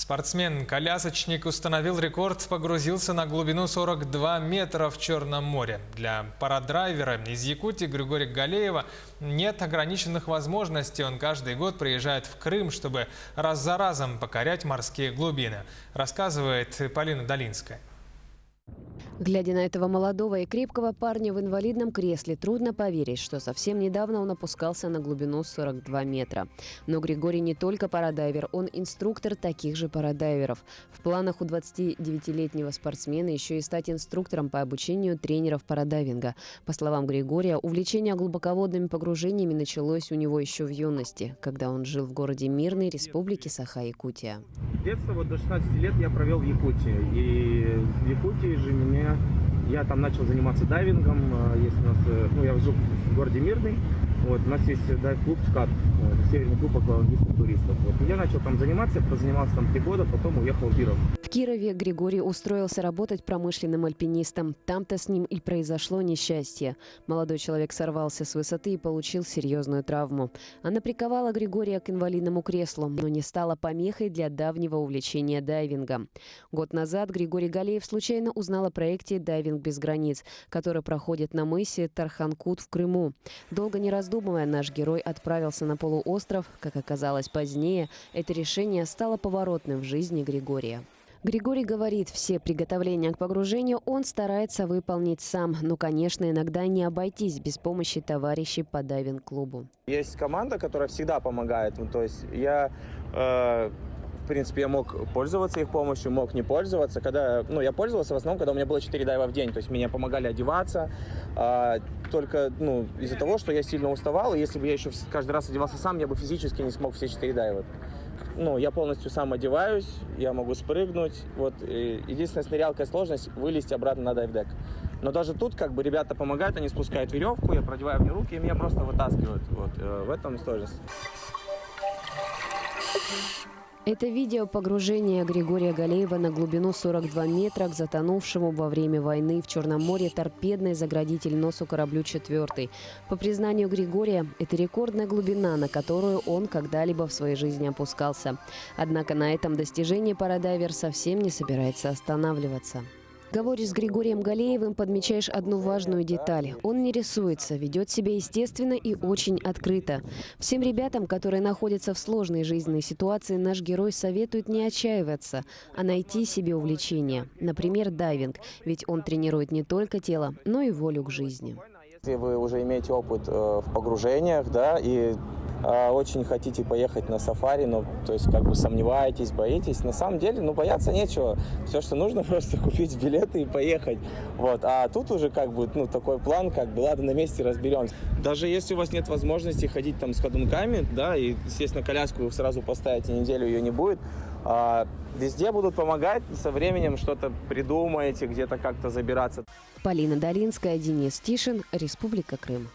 Спортсмен-колясочник установил рекорд, погрузился на глубину 42 метра в Черном море. Для парадрайвера из Якутии Григория Галеева нет ограниченных возможностей. Он каждый год приезжает в Крым, чтобы раз за разом покорять морские глубины, рассказывает Полина Долинская. Глядя на этого молодого и крепкого парня в инвалидном кресле, трудно поверить, что совсем недавно он опускался на глубину 42 метра. Но Григорий не только парадайвер, он инструктор таких же парадайверов. В планах у 29-летнего спортсмена еще и стать инструктором по обучению тренеров парадайвинга. По словам Григория, увлечение глубоководными погружениями началось у него еще в юности, когда он жил в городе Мирный, республике Саха-Якутия. Детство вот до 16 лет я провел в Якутии. И в Якутии же я там начал заниматься дайвингом. Есть у нас, я жил в городе Мирный. Вот, у нас есть дайв-клуб «СКАТ», северный клуб аквалангистов туристов. Вот, я начал там заниматься, позанимался там 3 года, потом уехал в Киров. В Кирове Григорий устроился работать промышленным альпинистом. Там-то с ним и произошло несчастье. Молодой человек сорвался с высоты и получил серьезную травму. Она приковала Григория к инвалидному креслу, но не стала помехой для давнего увлечения дайвингом. Год назад Григорий Галеев случайно узнал о проекте «Дайвинг без границ», который проходит на мысе Тарханкут в Крыму. Долго не раздумывая, наш герой отправился на полуостров. Как оказалось позднее, это решение стало поворотным в жизни Григория. Григорий говорит, все приготовления к погружению он старается выполнить сам. Но, конечно, иногда не обойтись без помощи товарищей по дайвинг-клубу. Есть команда, которая всегда помогает. То есть в принципе, я мог пользоваться их помощью, мог не пользоваться. Я пользовался в основном, когда у меня было 4 дайва в день. То есть меня помогали одеваться. Только из-за того, что я сильно уставал. И если бы я еще каждый раз одевался сам, я бы физически не смог все 4 дайва. Я полностью сам одеваюсь, я могу спрыгнуть. Единственная нырялка сложность — вылезти обратно на дайв-дек. Но даже тут ребята помогают, они спускают веревку, я продеваю в нее руки и меня просто вытаскивают. В этом сложность. Это видео погружения Григория Галеева на глубину 42 метра к затонувшему во время войны в Черном море торпедный заградитель носу кораблю «4». По признанию Григория, это рекордная глубина, на которую он когда-либо в своей жизни опускался. Однако на этом достижении парадайвер совсем не собирается останавливаться. Говоря с Григорием Галеевым, подмечаешь одну важную деталь. Он не рисуется, ведет себя естественно и очень открыто. Всем ребятам, которые находятся в сложной жизненной ситуации, наш герой советует не отчаиваться, а найти себе увлечение. Например, дайвинг. Ведь он тренирует не только тело, но и волю к жизни. Если вы уже имеете опыт в погружениях, и очень хотите поехать на сафари, сомневаетесь, боитесь, на самом деле, бояться нечего. Все, что нужно, просто купить билеты и поехать. А тут уже такой план, ладно, на месте разберемся. Даже если у вас нет возможности ходить с ходунками, и, естественно, коляску вы сразу поставите, неделю ее не будет, везде будут помогать, со временем что-то придумаете, где-то как-то забираться. Полина Долинская, Денис Тишин, Республика Крым.